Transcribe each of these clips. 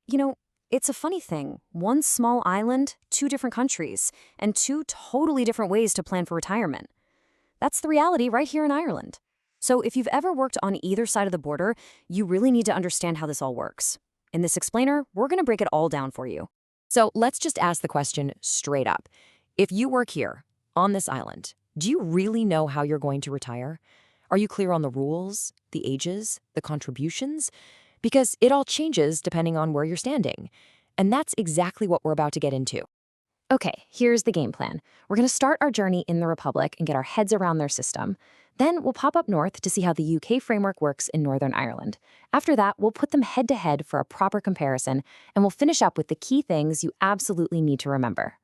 You know, it's a funny thing. One small island, two different countries, and two totally different ways to plan for retirement. That's the reality right here in Ireland. So if you've ever worked on either side of the border, you really need to understand how this all works. In this explainer, we're going to break it all down for you. So let's just ask the question straight up. If you work here, on this island, do you really know how you're going to retire? Are you clear on the rules, the ages, the contributions? Because it all changes depending on where you're standing. And that's exactly what we're about to get into. Okay, here's the game plan. We're going to start our journey in the Republic and get our heads around their system. Then we'll pop up north to see how the UK framework works in Northern Ireland. After that, we'll put them head to head for a proper comparison, and we'll finish up with the key things you absolutely need to remember.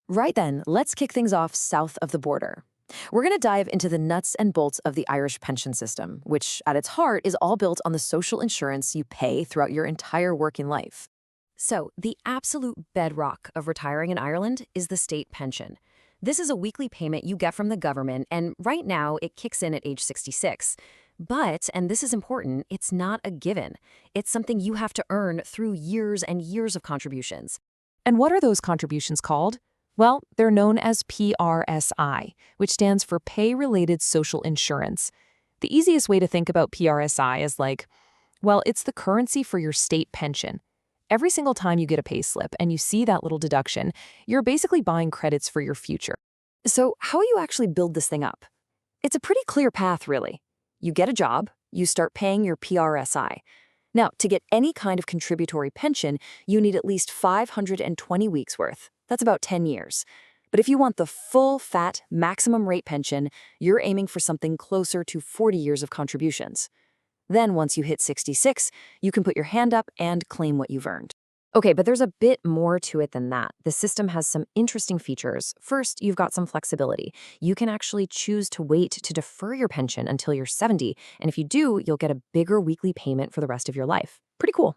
Right then, let's kick things off south of the border. We're going to dive into the nuts and bolts of the Irish pension system, which at its heart is all built on the social insurance you pay throughout your entire working life. So, the absolute bedrock of retiring in Ireland is the state pension. This is a weekly payment you get from the government, and right now it kicks in at age 66. But, and this is important, it's not a given. It's something you have to earn through years and years of contributions. And what are those contributions called? Well, they're known as PRSI, which stands for Pay-Related Social Insurance. The easiest way to think about PRSI is like, well, it's the currency for your state pension. Every single time you get a pay slip and you see that little deduction, you're basically buying credits for your future. So, how you actually build this thing up? It's a pretty clear path, really. You get a job, you start paying your PRSI. Now, to get any kind of contributory pension, you need at least 520 weeks worth. That's about 10 years. But if you want the full, fat, maximum rate pension, you're aiming for something closer to 40 years of contributions. Then, once you hit 66, you can put your hand up and claim what you've earned. Okay, but there's a bit more to it than that. The system has some interesting features. First, you've got some flexibility. You can actually choose to wait to defer your pension until you're 70, and if you do, you'll get a bigger weekly payment for the rest of your life. Pretty cool.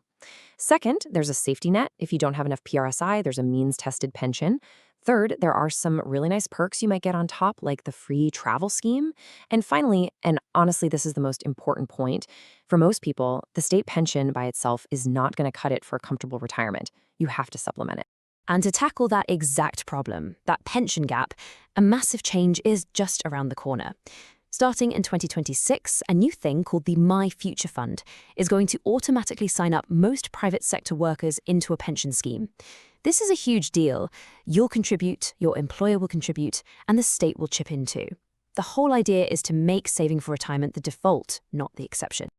Second, there's a safety net. If you don't have enough PRSI, there's a means-tested pension. Third, there are some really nice perks you might get on top, like the free travel scheme. And finally, and honestly, this is the most important point, for most people, the state pension by itself is not going to cut it for a comfortable retirement. You have to supplement it. And to tackle that exact problem, that pension gap, a massive change is just around the corner. Starting in 2026, a new thing called the My Future Fund is going to automatically sign up most private sector workers into a pension scheme. This is a huge deal. You'll contribute, your employer will contribute, and the state will chip in too. The whole idea is to make saving for retirement the default, not the exception.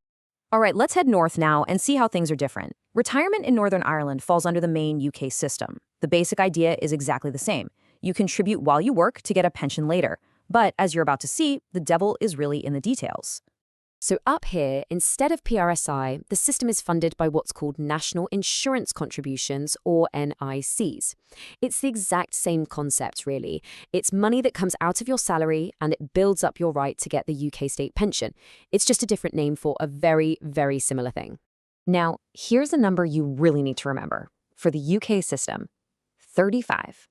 All right, let's head north now and see how things are different. Retirement in Northern Ireland falls under the main UK system. The basic idea is exactly the same. You contribute while you work to get a pension later. But as you're about to see, the devil is really in the details. So up here, instead of PRSI, the system is funded by what's called National Insurance Contributions, or NICs. It's the exact same concept, really. It's money that comes out of your salary and it builds up your right to get the UK state pension. It's just a different name for a very, very similar thing. Now, here's a number you really need to remember. For the UK system, 35.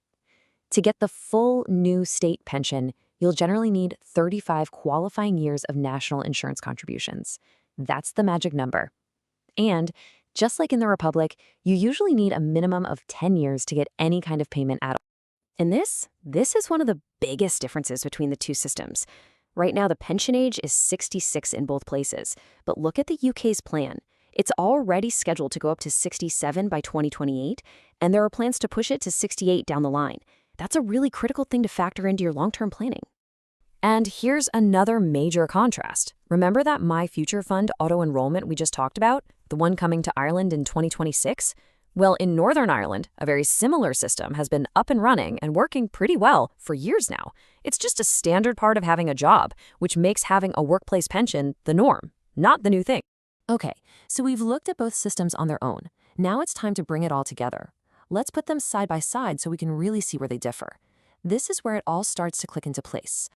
To get the full new state pension, you'll generally need 35 qualifying years of national insurance contributions. That's the magic number. And just like in the Republic, you usually need a minimum of 10 years to get any kind of payment at all. And this is one of the biggest differences between the two systems. Right now, the pension age is 66 in both places, but look at the UK's plan. It's already scheduled to go up to 67 by 2028, and there are plans to push it to 68 down the line. That's a really critical thing to factor into your long-term planning. And here's another major contrast. Remember that My Future Fund auto-enrollment we just talked about? The one coming to Ireland in 2026? Well, in Northern Ireland, a very similar system has been up and running and working pretty well for years now. It's just a standard part of having a job, which makes having a workplace pension the norm, not the new thing. Okay, so we've looked at both systems on their own. Now it's time to bring it all together. Let's put them side by side so we can really see where they differ. This is where it all starts to click into place.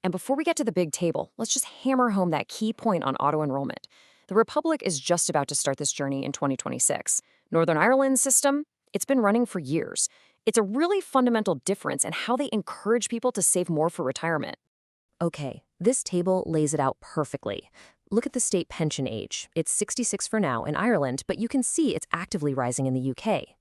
And before we get to the big table, let's just hammer home that key point on auto-enrollment. The Republic is just about to start this journey in 2026. Northern Ireland's system, it's been running for years. It's a really fundamental difference in how they encourage people to save more for retirement. Okay, this table lays it out perfectly. Look at the state pension age. It's 66 for now in Ireland, but you can see it's actively rising in the UK.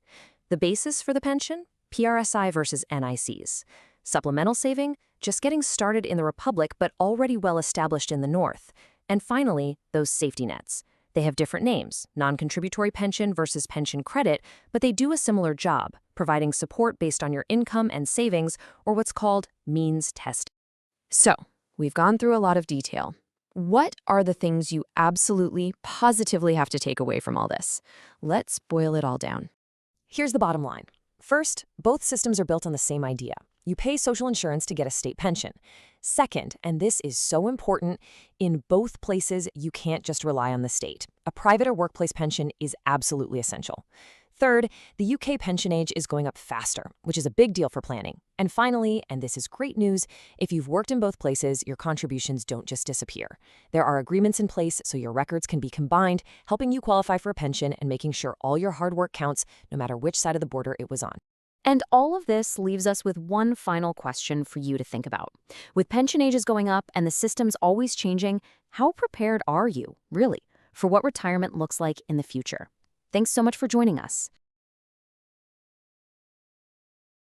The basis for the pension? PRSI versus NICs. Supplemental saving? Just getting started in the Republic, but already well established in the North. And finally, those safety nets. They have different names, non-contributory pension versus pension credit, but they do a similar job, providing support based on your income and savings, or what's called means testing. So, we've gone through a lot of detail. What are the things you absolutely, positively have to take away from all this? Let's boil it all down. Here's the bottom line. First, both systems are built on the same idea. You pay social insurance to get a state pension. Second, and this is so important, in both places, you can't just rely on the state. A private or workplace pension is absolutely essential. Third, the UK pension age is going up faster, which is a big deal for planning. And finally, and this is great news, if you've worked in both places, your contributions don't just disappear. There are agreements in place so your records can be combined, helping you qualify for a pension and making sure all your hard work counts, no matter which side of the border it was on. And all of this leaves us with one final question for you to think about. With pension ages going up and the systems always changing, how prepared are you, really, for what retirement looks like in the future? Thanks so much for joining us.